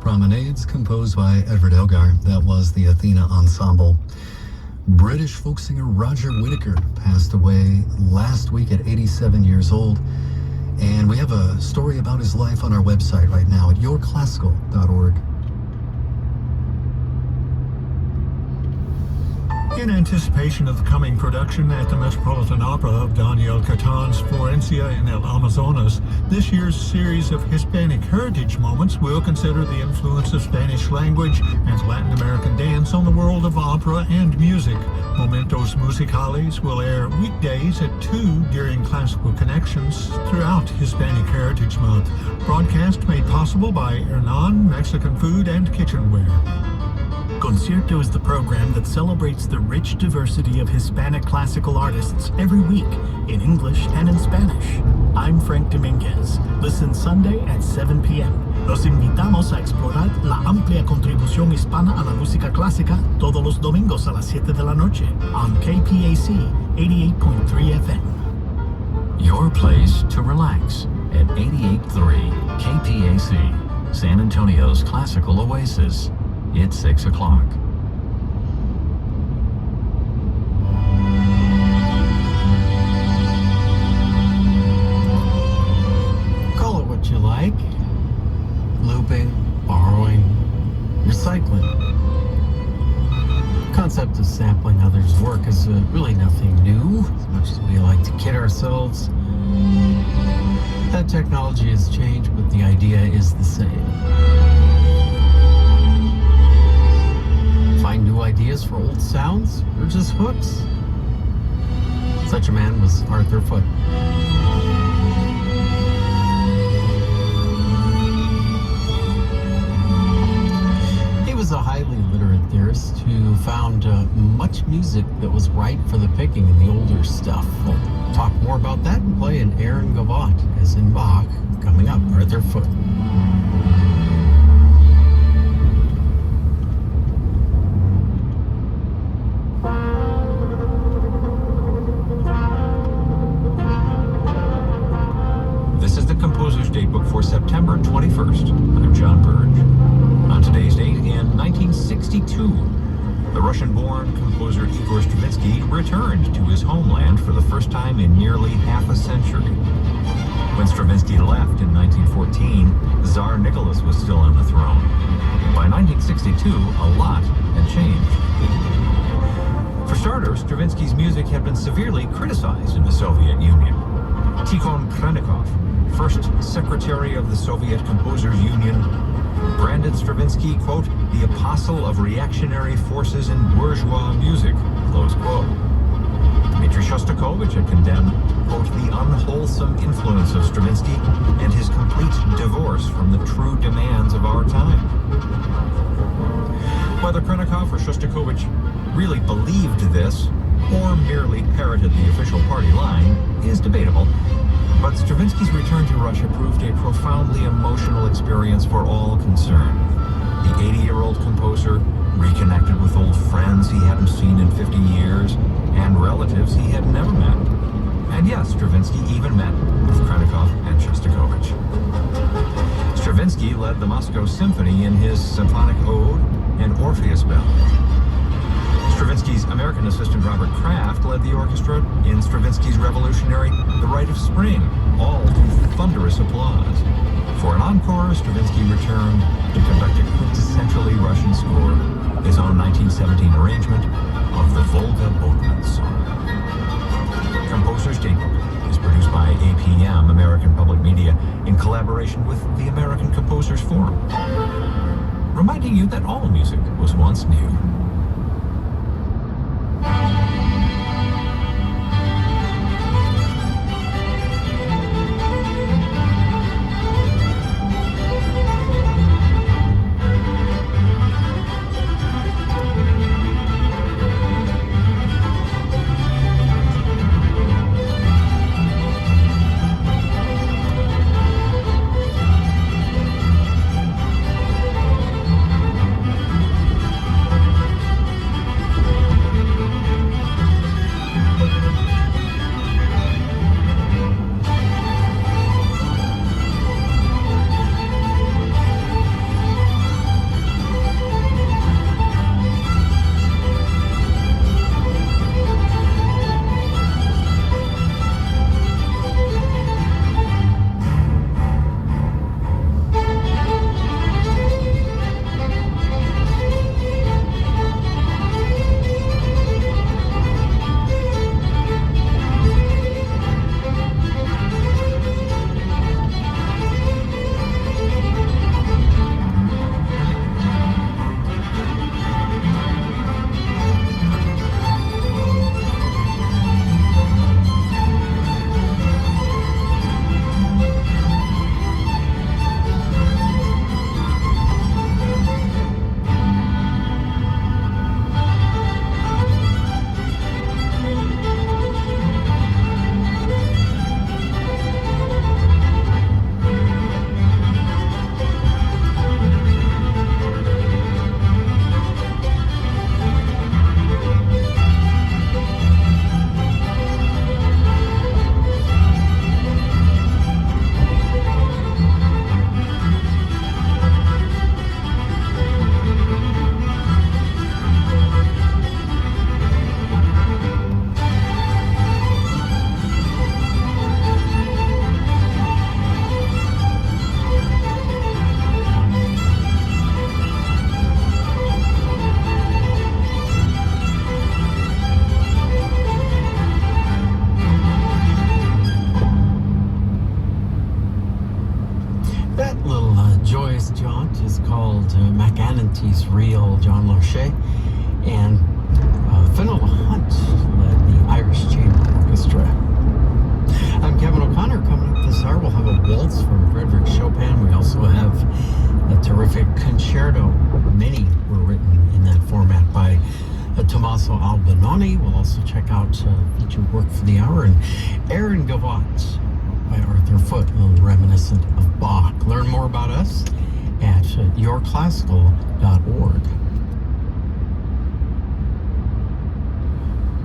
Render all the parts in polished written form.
Promenades, composed by Edward Elgar. That was the Athena Ensemble. British folk singer Roger Whittaker passed away last week at 87 years old. And we have a story about his life on our website right now at yourclassical.org. In anticipation of the coming production at the Metropolitan Opera of Daniel Catan's Florencia en el Amazonas, this year's series of Hispanic Heritage Moments will consider the influence of Spanish language and Latin American dance on the world of opera and music. Momentos Musicales will air weekdays at 2 during Classical Connections throughout Hispanic Heritage Month. Broadcast made possible by Hernan Mexican Food and Kitchenware. Concierto is the program that celebrates the rich diversity of Hispanic classical artists every week in English and in Spanish. I'm Frank Dominguez. Listen Sunday at 7 p.m. Los invitamos a explorar la amplia contribución hispana a la música clásica todos los domingos a las 7 de la noche on KPAC 88.3 FM. Your place to relax at 88.3 KPAC, San Antonio's classical oasis. It's 6 o'clock. Call it what you like. Looping, borrowing, recycling. The concept of sampling others' work is really nothing new, as much as we like to kid ourselves. That technology has changed, but the idea is the same. Find new ideas for old sounds or just hooks? Such a man was Arthur Foote. He was a highly literate theorist who found much music that was ripe for the picking in the older stuff. We'll talk more about that and play an Aaron Gavotte, as in Bach, coming up. Arthur Foote. Composer's Datebook for September 21st. I'm John Burge. On today's date, in 1962, the Russian-born composer Igor Stravinsky returned to his homeland for the first time in nearly half a century. When Stravinsky left in 1914, Tsar Nicholas was still on the throne. By 1962, a lot had changed. For starters, Stravinsky's music had been severely criticized in the Soviet Union. Tikhon Khrennikov, first secretary of the Soviet Composers Union, branded Stravinsky, quote, the apostle of reactionary forces in bourgeois music, close quote. Dmitri Shostakovich had condemned, quote, the unwholesome influence of Stravinsky and his complete divorce from the true demands of our time. Whether Khrennikov or Shostakovich really believed this, or merely parroted the official party line, is debatable. But Stravinsky's return to Russia proved a profoundly emotional experience for all concerned. The 80-year-old composer reconnected with old friends he hadn't seen in 50 years and relatives he had never met. And yes, Stravinsky even met with Khrennikov and Shostakovich. Stravinsky led the Moscow Symphony in his Symphonic Ode and Orpheus Ballad. Stravinsky's American assistant Robert Kraft led the orchestra in Stravinsky's revolutionary The Rite of Spring, all to thunderous applause. For an encore, Stravinsky returned to conduct a quintessentially Russian score, his own 1917 arrangement of the Volga Boatman Song. Composer's Datebook is produced by APM, American Public Media, in collaboration with the American Composers Forum, reminding you that all music was once new. Pache, and Finola Hunt led the Irish Chamber Orchestra. I'm Kevin O'Connor. Coming up this hour, we'll have a waltz from Frédéric Chopin. We also have a terrific concerto. Many were written in that format by Tommaso Albinoni. We'll also check out featured work for the hour, and Aaron Gavotte by Arthur Foote, a little reminiscent of Bach. Learn more about us at yourclassical.org.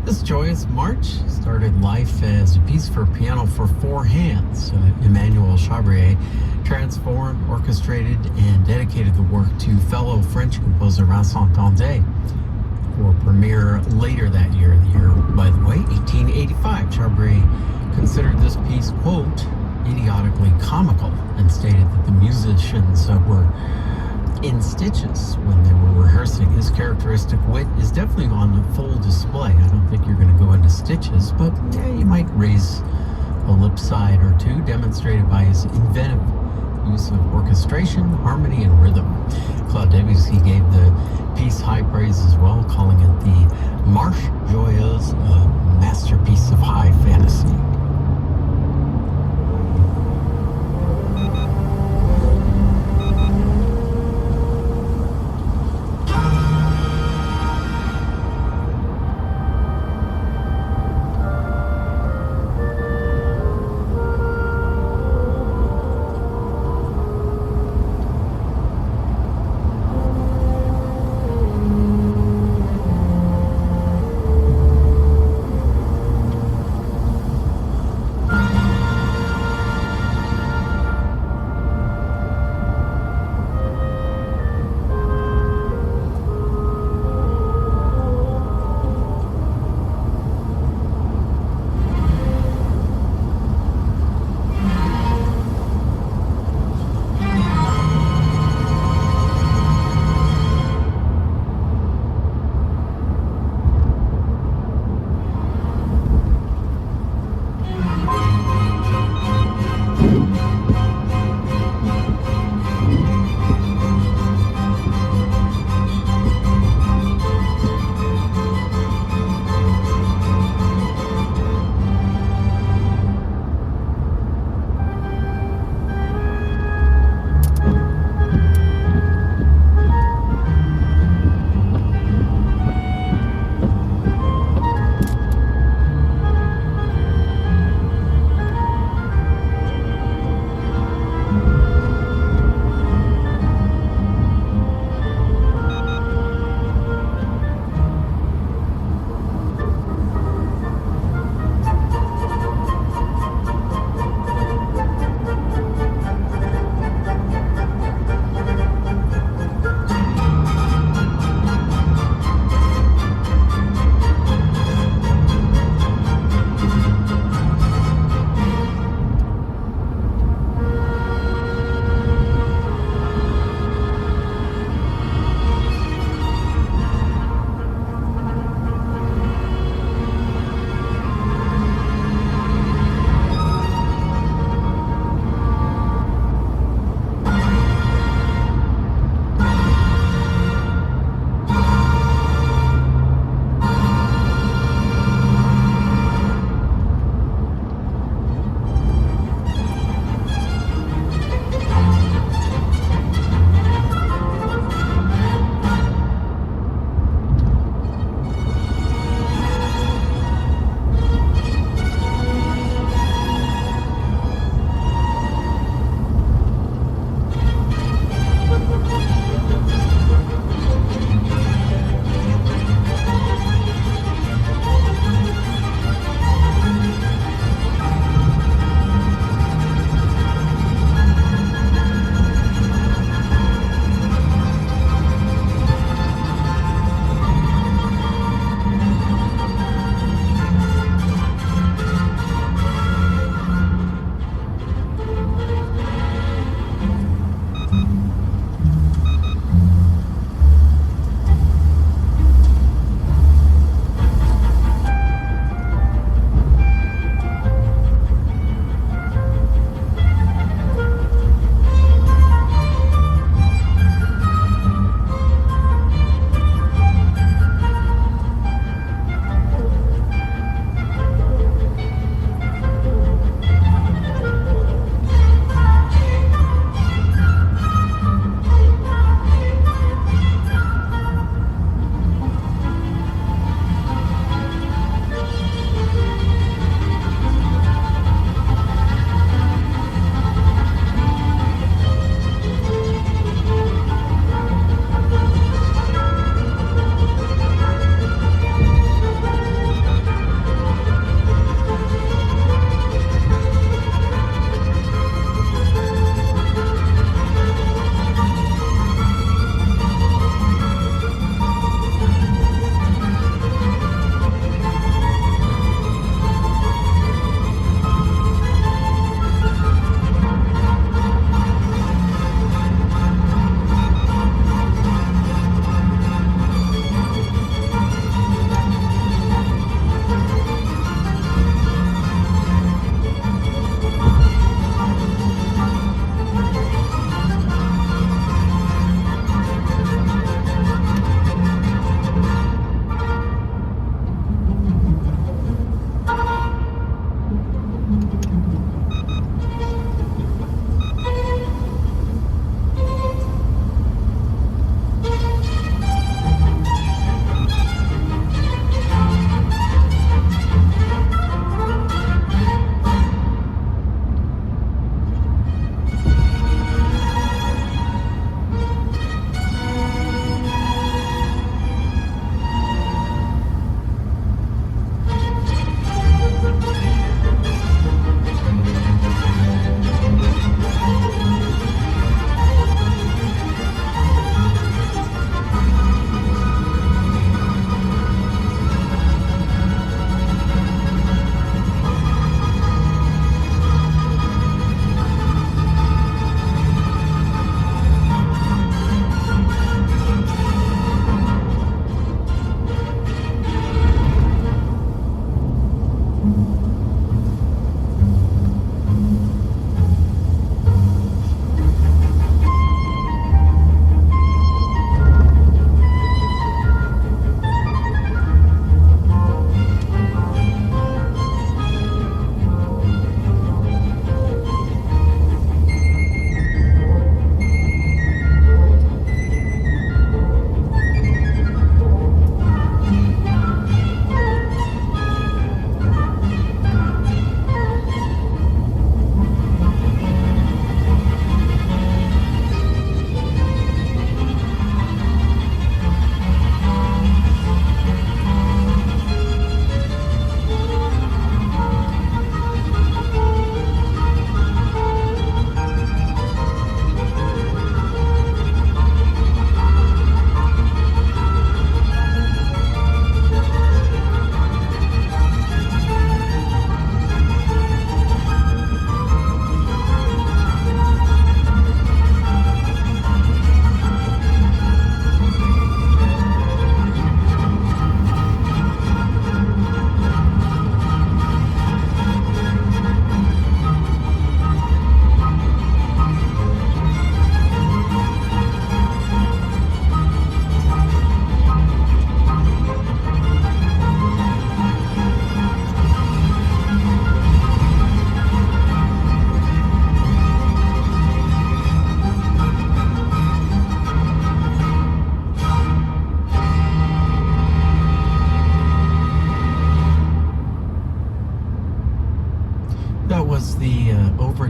This joyous march started life as a piece for piano for four hands. Emmanuel Chabrier transformed, orchestrated, and dedicated the work to fellow French composer Vincent Tandé for premiere later that year. The year, by the way, 1885. Chabrier considered this piece, quote, idiotically comical, and stated that the musicians were in stitches when they were rehearsing. His characteristic wit is definitely on full display. I don't think you're going to go into stitches, but yeah, you might raise a lip side or two, demonstrated by his inventive use of orchestration, harmony, and rhythm. Claude Debussy gave the piece high praise as well, calling it the Marche Joyeuse, a masterpiece of high fantasy.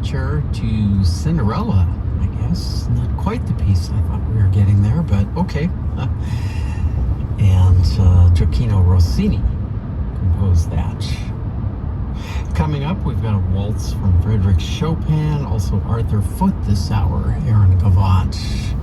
overture to Cinderella, I guess. Not quite the piece I thought we were getting there, but okay. And Gioacchino Rossini composed that. Coming up, we've got a waltz from Frédéric Chopin, also Arthur Foote this hour, Aaron Gavotte.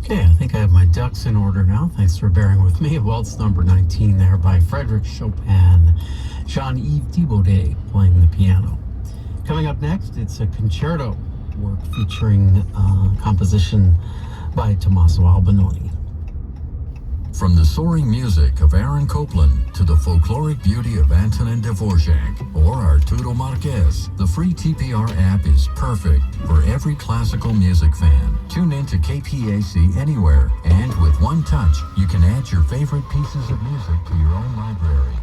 Okay, I think I have my ducks in order now. Thanks for bearing with me. Waltz number 19 there by Frédéric Chopin. Jean-Yves Thibaudet playing the piano. Coming up next, it's a concerto work featuring composition by Tommaso Albinoni. From the soaring music of Aaron Copland to the folkloric beauty of Antonin Dvorak or Arturo Marquez, the free TPR app is perfect for every classical music fan. Tune in to KPAC anywhere, and with one touch, you can add your favorite pieces of music to your own library.